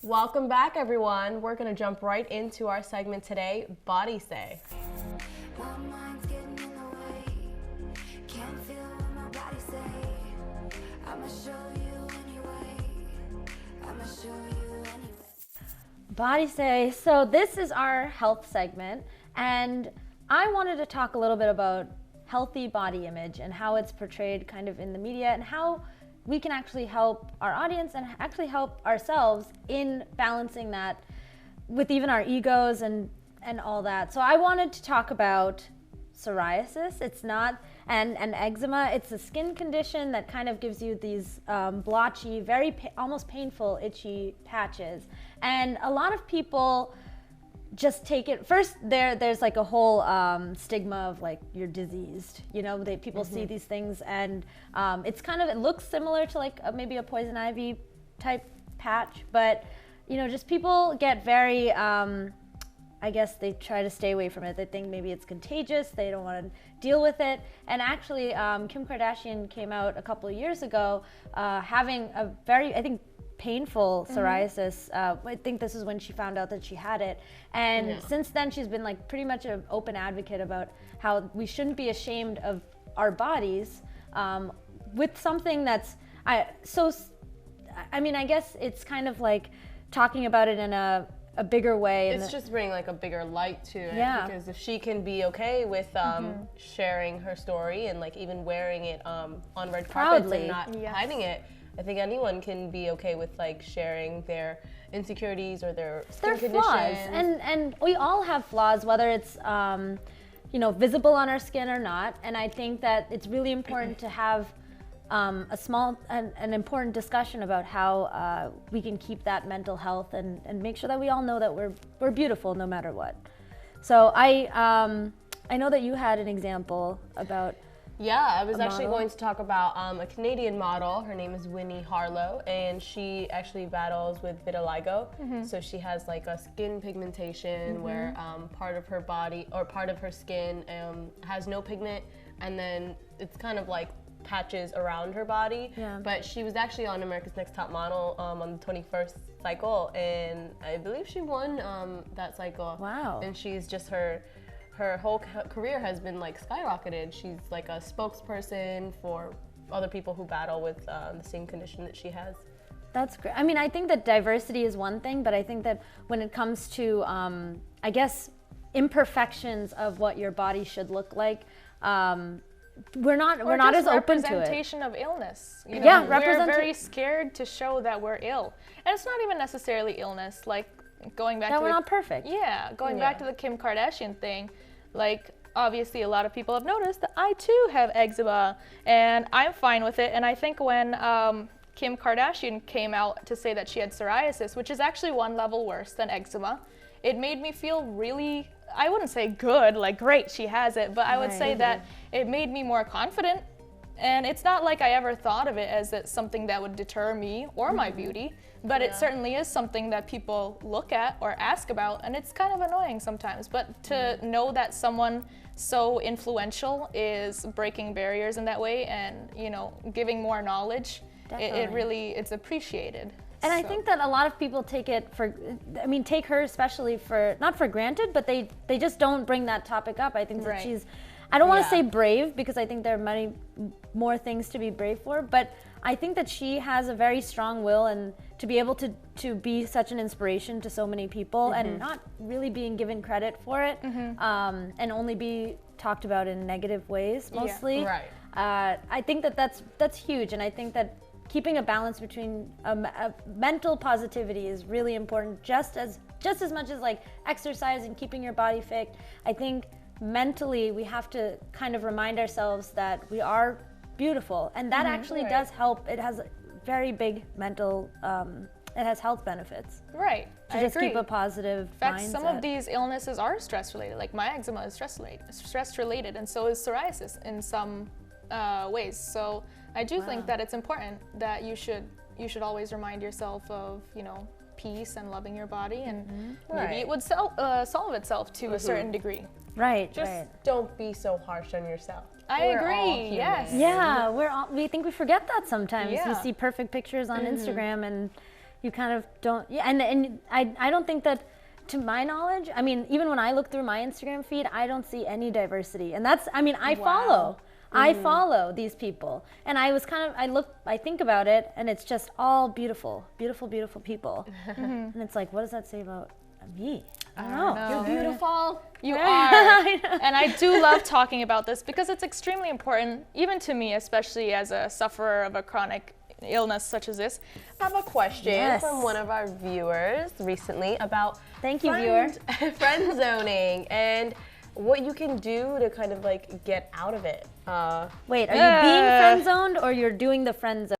Welcome back, everyone. We're going to jump right into our segment today, Body Say. Body Say. So this is our health segment, and I wanted to talk a little bit about healthy body image and how it's portrayed kind of in the media, and how we can actually help our audience and actually help ourselves in balancing that with even our egos and all that. So I wanted to talk about psoriasis. It's not and eczema. It's a skin condition that kind of gives you these blotchy, very almost painful, itchy patches. And a lot of people just take it first. There's like a whole stigma of like you're diseased. You know, people see these things, and it's kind of, it looks similar to like maybe a poison ivy type patch, but you know, just people get very I guess they try to stay away from it. They think maybe it's contagious. They don't want to deal with it. And actually, Kim Kardashian came out a couple of years ago having a very, I think, painful psoriasis. I think this is when she found out that she had it. And since then, she's been like pretty much an open advocate about how we shouldn't be ashamed of our bodies with something that's, I mean, I guess it's kind of like talking about it in a bigger way. It's just bringing like a bigger light to it, because if she can be okay with sharing her story and like even wearing it on red carpets and not hiding it, I think anyone can be okay with like sharing their insecurities or their skin conditions. Flaws. And we all have flaws, whether it's you know, visible on our skin or not. And I think that it's really important to have an important discussion about how we can keep that mental health and make sure that we all know that we're beautiful no matter what. So I know that you had an example about. Yeah, I was actually going to talk about a Canadian model. Her name is Winnie Harlow, and she actually battles with vitiligo. So she has like a skin pigmentation where part of her body or part of her skin has no pigment, and then it's kind of like patches around her body. But she was actually on America's Next Top Model on the 21st cycle, and I believe she won that cycle. Wow. And she's just her whole career has been like skyrocketed. She's like a spokesperson for other people who battle with the same condition that she has. That's great. I mean, I think that diversity is one thing, but I think that when it comes to, I guess, imperfections of what your body should look like, we're not as open to it. Representation of illness. You know, we're very scared to show that we're ill, and it's not even necessarily illness. Like going back that to we're not perfect. Yeah, going back to the Kim Kardashian thing. Like obviously, a lot of people have noticed that I too have eczema, and I'm fine with it. And I think when Kim Kardashian came out to say that she had psoriasis, which is actually one level worse than eczema, it made me feel really, I wouldn't say good, like great, she has it, but I would say that it made me more confident. And it's not like I ever thought of it as something that would deter me or my beauty, but it certainly is something that people look at or ask about, and it's kind of annoying sometimes. But to know that someone so influential is breaking barriers in that way and, you know, giving more knowledge, it's appreciated. And I think that a lot of people take it take her especially not for granted, but they just don't bring that topic up. I think that she's, I don't want to say brave, because I think there are many more things to be brave for, but I think that she has a very strong will, and to be able to be such an inspiration to so many people and not really being given credit for it, and only be talked about in negative ways mostly. I think that that's huge, and I think that keeping a balance between mental positivity is really important, just as much as like exercise and keeping your body fit. I think mentally we have to kind of remind ourselves that we are beautiful, and that actually does help. It has very big mental, it has health benefits. Right. To just keep a positive mindset. In fact, some of these illnesses are stress related. Like my eczema is stress related, and so is psoriasis in some ways. So I do think that it's important that you should always remind yourself of, you know, peace and loving your body, and maybe it would solve itself to a certain degree. Just don't be so harsh on yourself. I agree. Yes. Yeah, we think we forget that sometimes. We see perfect pictures on Instagram, and you kind of don't, yeah, and I don't think that, to my knowledge, I mean, even when I look through my Instagram feed, I don't see any diversity. And that's, I mean, I follow these people. And I was kind of, I think about it, and it's just all beautiful, beautiful, beautiful people. And it's like, what does that say about me? I don't know. You're beautiful. You are. And I do love talking about this because it's extremely important, even to me, especially as a sufferer of a chronic illness such as this. I have a question from one of our viewers recently about friend zoning and what you can do to kind of like get out of it. Wait, are you being friend zoned or you're doing the friend zone?